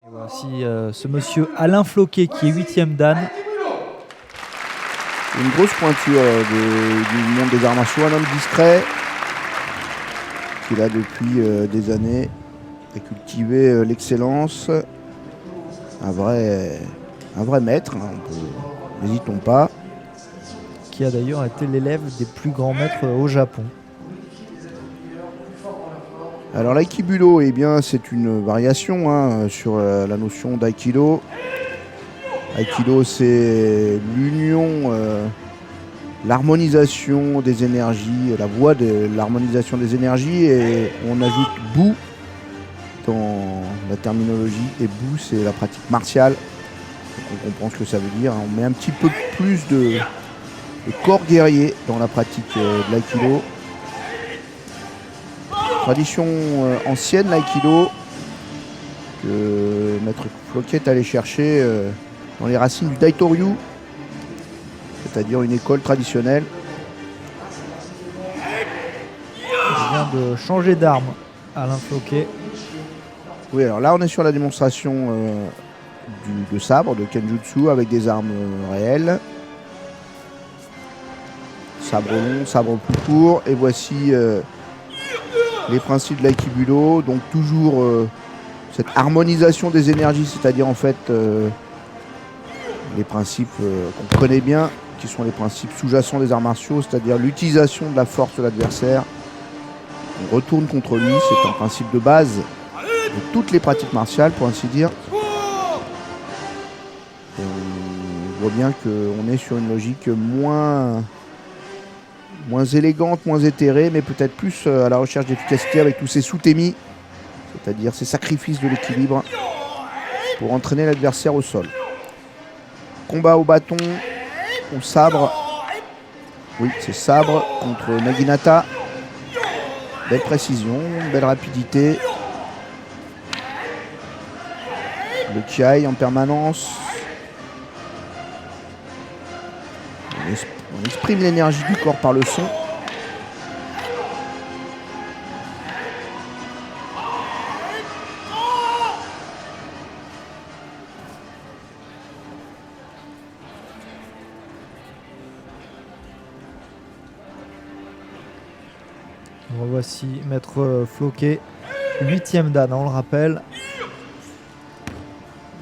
Et voici ce monsieur Alain Floquet qui est 8e dan. Une grosse pointure du monde des arts martiaux, un homme discret qui là depuis des années a cultivé l'excellence. Un vrai maître, hein, n'hésitons pas. Qui a d'ailleurs été l'élève des plus grands maîtres au Japon. Alors l'aikibudo, eh bien, c'est une variation hein, sur la notion d'aïkido. Aikido, c'est l'union, l'harmonisation des énergies, la voie de l'harmonisation des énergies, et on ajoute bu dans la terminologie, et bu c'est la pratique martiale. Donc on comprend ce que ça veut dire. On met un petit peu plus de corps guerrier dans la pratique de l'aïkido. Tradition ancienne, l'aïkido, que Maître Floquet est allé chercher dans les racines du Daitoryu, c'est-à-dire une école traditionnelle. Il vient de changer d'arme, Alain Floquet. Oui, alors là on est sur la démonstration de sabre, de Kenjutsu, avec des armes réelles. Sabre long, sabre plus court, et voici les principes de l'aïkibudo. Donc toujours cette harmonisation des énergies, c'est-à-dire en fait les principes qu'on connaît bien, qui sont les principes sous-jacents des arts martiaux, c'est-à-dire l'utilisation de la force de l'adversaire. On retourne contre lui, c'est un principe de base de toutes les pratiques martiales, pour ainsi dire. Et on voit bien qu'on est sur une logique moins élégante, moins éthérée, mais peut-être plus à la recherche d'efficacité avec tous ces sous-témis, c'est-à-dire ces sacrifices de l'équilibre pour entraîner l'adversaire au sol. Combat au bâton, au sabre. Oui, c'est sabre contre Naginata. Belle précision, belle rapidité. Le kiai en permanence. On exprime l'énergie du corps par le son. Voici Maître Floquet, 8e dan, on le rappelle.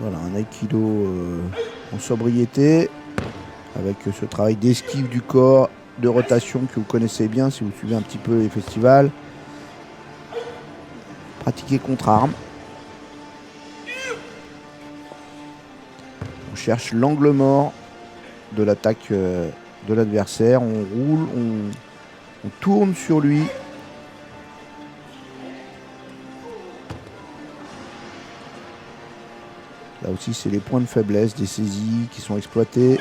Voilà, un aïkido en sobriété, avec ce travail d'esquive du corps, de rotation que vous connaissez bien si vous suivez un petit peu les festivals. Pratiqué contre arme. On cherche l'angle mort de l'attaque de l'adversaire. On roule, on tourne sur lui. Là aussi, c'est les points de faiblesse des saisies qui sont exploités.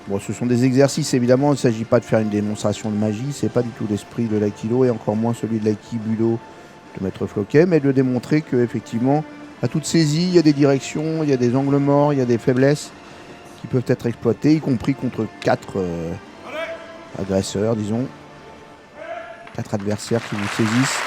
Bon, ce sont des exercices, évidemment, il ne s'agit pas de faire une démonstration de magie, c'est pas du tout l'esprit de l'aïkido et encore moins celui de l'aikibudo de Maître Floquet, mais de démontrer qu'effectivement, à toute saisie, il y a des directions, il y a des angles morts, il y a des faiblesses qui peuvent être exploitées, y compris contre 4 agresseurs, disons, 4 adversaires qui vous saisissent.